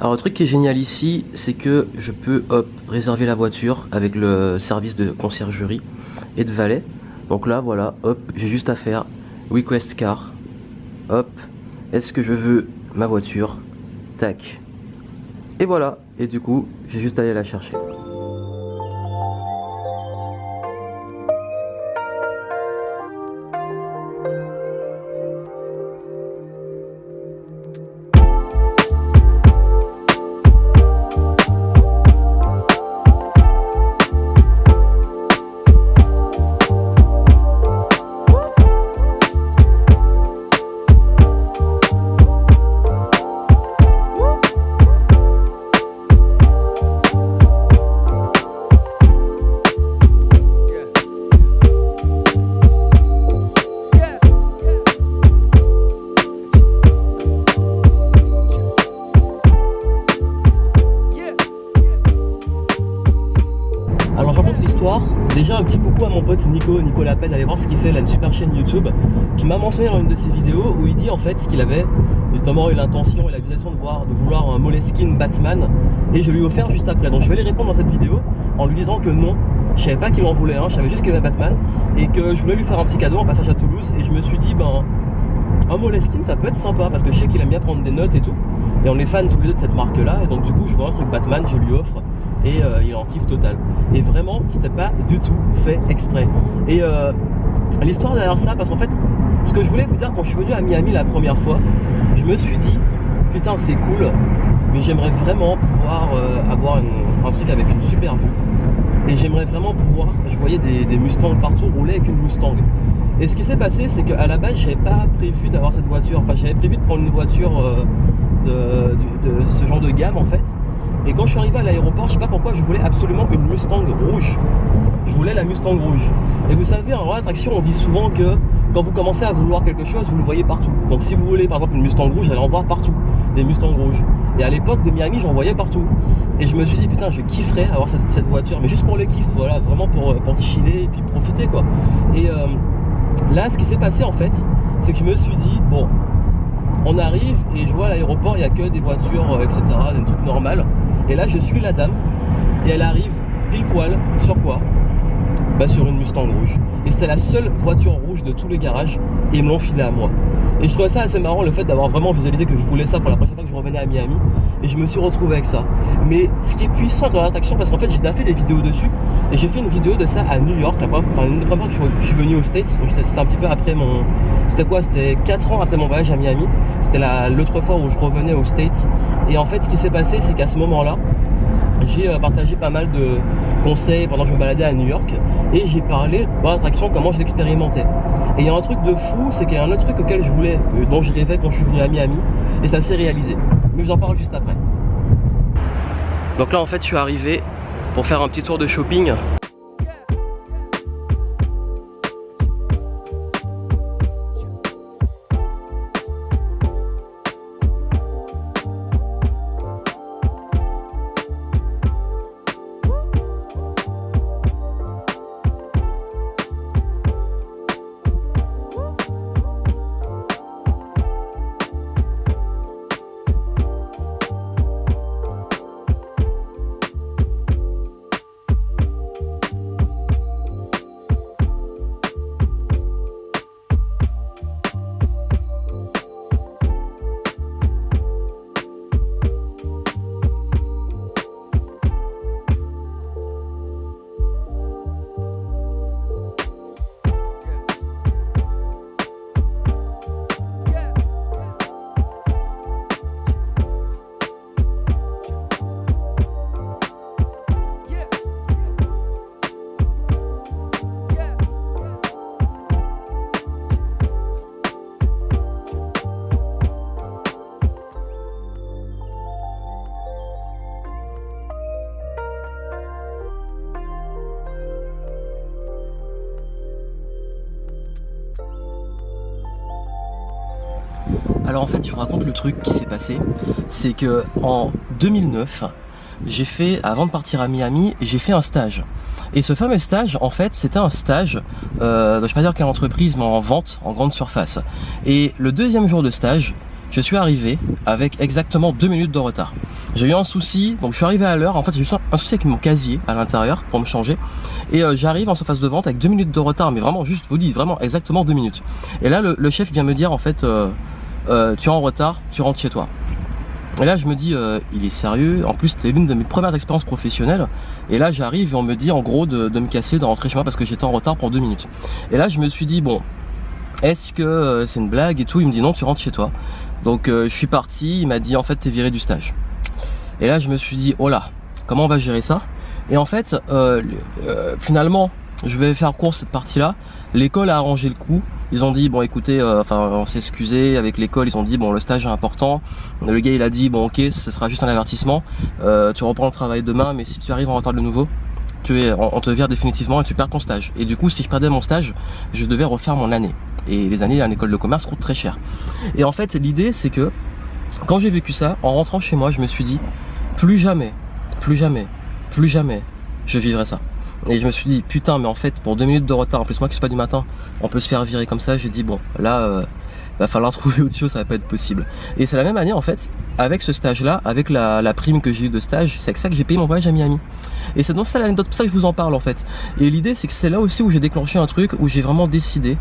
Alors le truc qui est génial ici, c'est que je peux réserver la voiture avec le service de conciergerie et de valet. Donc là voilà, hop, j'ai juste à faire request car. Hop, est-ce que je veux ma voiture? Tac. Et voilà, et du coup, j'ai juste à aller la chercher. Alors je raconte l'histoire, déjà un petit coucou à mon pote Nicolas Penn, allez voir ce qu'il fait, il a une super chaîne YouTube, qui m'a mentionné dans une de ses vidéos où il dit en fait ce qu'il avait justement eu l'intention et la visation de vouloir un Moleskine Batman, et je lui ai offert juste après. Donc je vais lui répondre dans cette vidéo en lui disant que non, je savais pas qu'il en voulait un, je savais juste qu'il aimait Batman, et que je voulais lui faire un petit cadeau en passage à Toulouse, et je me suis dit ben un Moleskine ça peut être sympa parce que je sais qu'il aime bien prendre des notes et tout, et on est fans tous les deux de cette marque là, et donc du coup je vois un truc Batman, je lui offre. Et il en kiffe total. Et vraiment, c'était pas du tout fait exprès. Et l'histoire derrière ça, parce qu'en fait, ce que je voulais vous dire quand je suis venu à Miami la première fois, je me suis dit, putain c'est cool, mais j'aimerais vraiment pouvoir avoir un truc avec une super vue. Et j'aimerais vraiment pouvoir, je voyais des Mustangs partout rouler avec une Mustang. Et ce qui s'est passé, c'est qu'à la base, j'avais pas prévu d'avoir cette voiture. Enfin, j'avais prévu de prendre une voiture de ce genre de gamme en fait. Et quand je suis arrivé à l'aéroport, je sais pas pourquoi, je voulais absolument une Mustang rouge. Je voulais la Mustang rouge. Et vous savez, en attraction, on dit souvent que quand vous commencez à vouloir quelque chose, vous le voyez partout. Donc si vous voulez par exemple une Mustang rouge, vous allez en voir partout, des Mustangs rouges. Et à l'époque de Miami, j'en voyais partout. Et je me suis dit, putain, je kifferais avoir cette voiture, mais juste pour le kiff, voilà, vraiment pour chiller et puis profiter quoi. Et là, ce qui s'est passé en fait, c'est que je me suis dit, bon, on arrive et je vois à l'aéroport, il n'y a que des voitures, etc., des trucs normaux. Et là, je suis la dame et elle arrive pile poil sur quoi? Bah, sur une Mustang rouge. Et c'était la seule voiture rouge de tous les garages et ils me l'ont filé à moi. Et je trouvais ça assez marrant le fait d'avoir vraiment visualisé que je voulais ça pour la prochaine fois que je revenais à Miami. Et je me suis retrouvé avec ça. Mais ce qui est puissant dans l'attraction, parce qu'en fait j'ai déjà fait des vidéos dessus. Et j'ai fait une vidéo de ça à New York, une des premières fois que je suis venu aux States. C'était un petit peu après mon... C'était quoi? C'était 4 ans après mon voyage à Miami. C'était l'autre fois où je revenais aux States. Et en fait ce qui s'est passé, c'est qu'à ce moment-là, j'ai partagé pas mal de conseils pendant que je me baladais à New York. Et j'ai parlé de l'attraction, comment je l'expérimentais. Et il y a un truc de fou, c'est qu'il y a un autre truc auquel je voulais, dont je rêvais quand je suis venu à Miami. Et ça s'est réalisé. Mais j'en parle juste après. Donc là en fait je suis arrivé pour faire un petit tour de shopping. Alors en fait, je vous raconte le truc qui s'est passé, c'est que en 2009, j'ai fait, avant de partir à Miami, j'ai fait un stage. Et ce fameux stage, en fait, c'était un stage, je ne vais pas dire quelle entreprise, mais en vente, en grande surface. Et le deuxième jour de stage, je suis arrivé avec exactement 2 minutes de retard. J'ai eu un souci, donc je suis arrivé à l'heure. En fait, j'ai eu un souci avec mon casier à l'intérieur pour me changer. Et j'arrive en surface de vente avec 2 minutes de retard, mais vraiment juste, je vous dis, vraiment exactement 2 minutes. Et là, le chef vient me dire, en fait, tu es en retard, tu rentres chez toi. Et là, je me dis, il est sérieux. En plus, c'était l'une de mes premières expériences professionnelles. Et là, j'arrive et on me dit, en gros, de me casser, de rentrer chez moi parce que j'étais en retard pour 2 minutes. Et là, je me suis dit, bon, est-ce que c'est une blague et tout? Il me dit, non, tu rentres chez toi. Donc, je suis parti. Il m'a dit, en fait, t'es viré du stage. Et là, je me suis dit, oh là, comment on va gérer ça? Et en fait, finalement, je vais faire court cette partie-là. L'école a arrangé le coup. Ils ont dit, bon, écoutez, on s'est excusé avec l'école. Ils ont dit, bon, le stage est important. Le gars, il a dit, bon, ok, ce sera juste un avertissement. Tu reprends le travail demain, mais si tu arrives en retard de nouveau, on te vire définitivement et tu perds ton stage. Et du coup, si je perdais mon stage, je devais refaire mon année. Et les années à l'école de commerce coûtent très cher. Et en fait, l'idée, c'est que quand j'ai vécu ça, en rentrant chez moi, je me suis dit, plus jamais, je vivrai ça. Et je me suis dit, putain, mais en fait, pour 2 minutes de retard, en plus moi qui suis pas du matin, on peut se faire virer comme ça. J'ai dit, bon, là, va falloir trouver autre chose, ça va pas être possible. Et c'est la même année, en fait, avec ce stage-là, avec la prime que j'ai eu de stage, c'est avec ça que j'ai payé mon voyage à Miami. Et c'est donc ça l'anecdote, pour ça que je vous en parle, en fait. Et l'idée, c'est que c'est là aussi où j'ai déclenché un truc, où j'ai vraiment décidé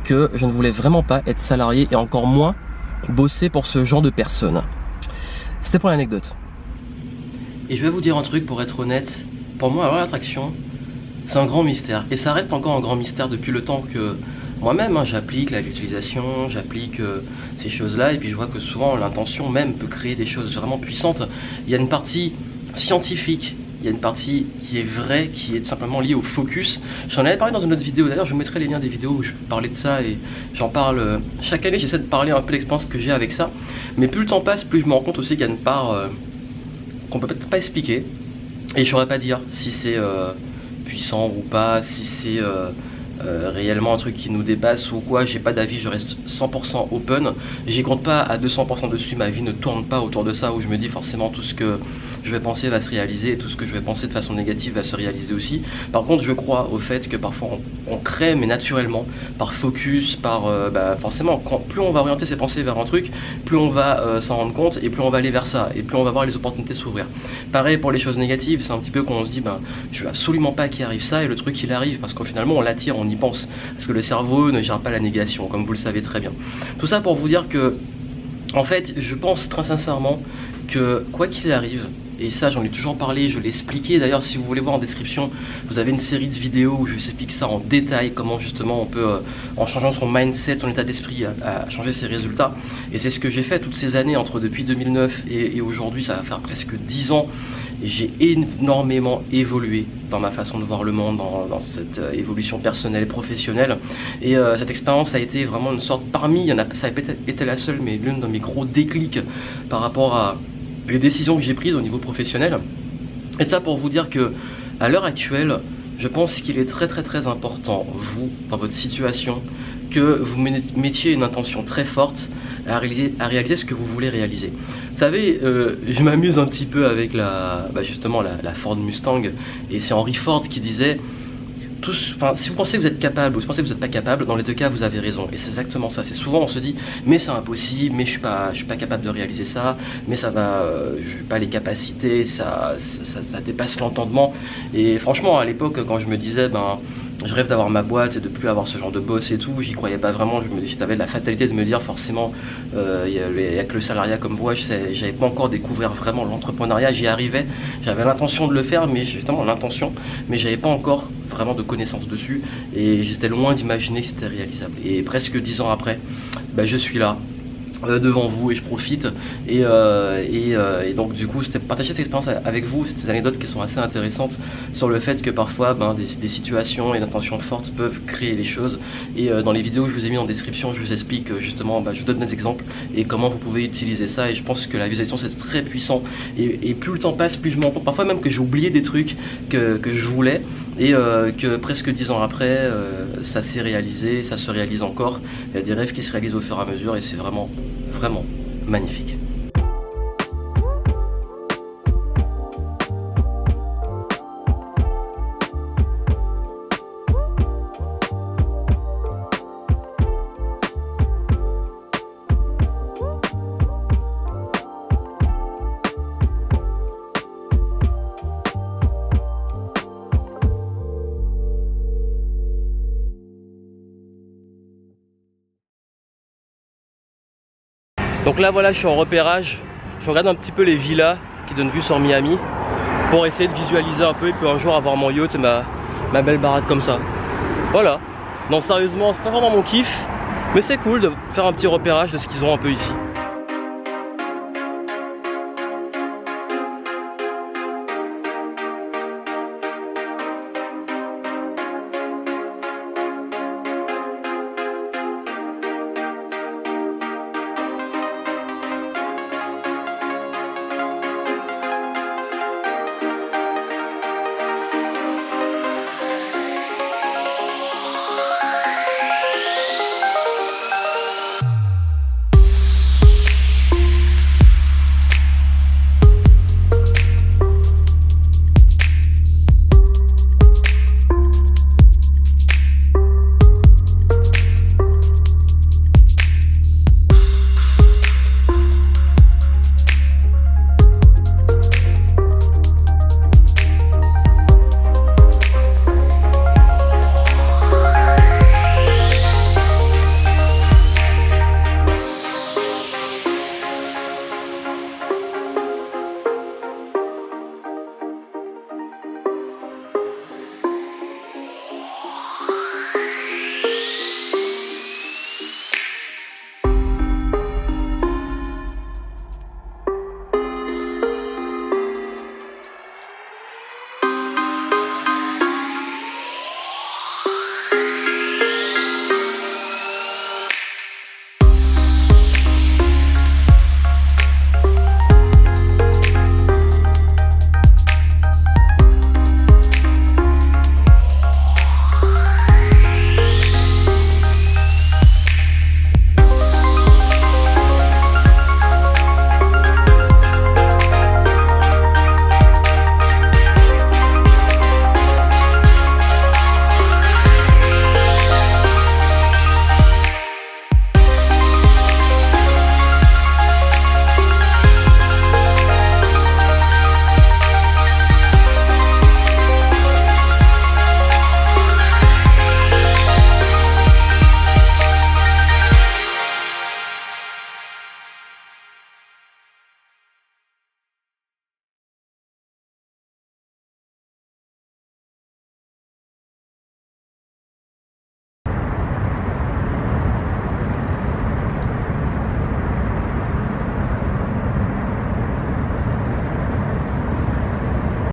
que je ne voulais vraiment pas être salarié et encore moins bosser pour ce genre de personnes. C'était pour l'anecdote. Et je vais vous dire un truc, pour être honnête, pour moi, avoir l'attraction, c'est un grand mystère. Et ça reste encore un grand mystère depuis le temps que moi-même, j'applique la visualisation, j'applique ces choses-là, et puis je vois que souvent l'intention même peut créer des choses vraiment puissantes. Il y a une partie scientifique, il y a une partie qui est vraie, qui est tout simplement liée au focus. J'en avais parlé dans une autre vidéo, d'ailleurs je vous mettrai les liens des vidéos où je parlais de ça, et j'en parle chaque année, j'essaie de parler un peu de l'expérience que j'ai avec ça. Mais plus le temps passe, plus je me rends compte aussi qu'il y a une part qu'on peut peut-être pas expliquer, et je saurais pas dire si c'est puissant ou pas, si c'est réellement un truc qui nous dépasse ou quoi. J'ai pas d'avis, je reste 100% open, j'y compte pas à 200% dessus, ma vie ne tourne pas autour de ça, où je me dis forcément tout ce que je vais penser va se réaliser, et tout ce que je vais penser de façon négative va se réaliser aussi. Par contre, je crois au fait que parfois on crée, mais naturellement, par focus, par forcément, plus on va orienter ses pensées vers un truc, plus on va s'en rendre compte, et plus on va aller vers ça, et plus on va voir les opportunités s'ouvrir. Pareil pour les choses négatives, c'est un petit peu quand on se dit, je veux absolument pas qu'il arrive ça, et le truc il arrive, parce qu'au finalement on l'attire, on y pense, parce que le cerveau ne gère pas la négation, comme vous le savez très bien. Tout ça pour vous dire que, en fait, je pense très sincèrement que quoi qu'il arrive, et ça j'en ai toujours parlé, je l'ai expliqué, d'ailleurs si vous voulez voir en description, vous avez une série de vidéos où je vous explique ça en détail, comment justement on peut, en changeant son mindset, son état d'esprit, à changer ses résultats. Et c'est ce que j'ai fait toutes ces années, depuis 2009 et aujourd'hui, ça va faire presque 10 ans. J'ai énormément évolué dans ma façon de voir le monde, dans cette évolution personnelle et professionnelle. Et cette expérience a été vraiment une sorte, ça a peut-être été la seule, mais l'une de mes gros déclics par rapport à les décisions que j'ai prises au niveau professionnel. Et de ça pour vous dire que à l'heure actuelle, je pense qu'il est très important, vous, dans votre situation, que vous mettiez une intention très forte à réaliser ce que vous voulez réaliser. Vous savez, je m'amuse un petit peu avec justement la Ford Mustang, et c'est Henry Ford qui disait, si vous pensez que vous êtes capable ou si vous pensez que vous n'êtes pas capable, dans les deux cas vous avez raison. Et c'est exactement ça. C'est souvent on se dit mais c'est impossible, mais je suis pas capable de réaliser ça, mais ça va, je n'ai pas les capacités, ça dépasse l'entendement. Et franchement à l'époque quand je me disais je rêve d'avoir ma boîte et de plus avoir ce genre de boss et tout, j'y croyais pas vraiment. J'avais la fatalité de me dire forcément il y a que le salariat comme voie, j'avais pas encore découvert vraiment l'entrepreneuriat. J'y arrivais, j'avais l'intention de le faire, mais justement l'intention, mais j'avais pas encore vraiment de connaissances dessus, et j'étais loin d'imaginer que c'était réalisable. Et presque 10 ans après, je suis là devant vous et je profite, et donc du coup c'était partager cette expérience avec vous, ces anecdotes qui sont assez intéressantes sur le fait que parfois des situations et d'intentions fortes peuvent créer les choses. Et dans les vidéos que je vous ai mis en description, je vous explique justement, je vous donne des exemples et comment vous pouvez utiliser ça. Et je pense que la visualisation c'est très puissant, et plus le temps passe, plus je me rends compte parfois même que j'ai oublié des trucs que je voulais, et que presque 10 ans après ça s'est réalisé, ça se réalise encore. Il y a des rêves qui se réalisent au fur et à mesure, et c'est vraiment magnifique. Donc là voilà, je suis en repérage, je regarde un petit peu les villas qui donnent vue sur Miami pour essayer de visualiser un peu et puis un jour avoir mon yacht et ma belle baraque comme ça. Voilà. Non, sérieusement, c'est pas vraiment mon kiff, mais c'est cool de faire un petit repérage de ce qu'ils ont un peu ici.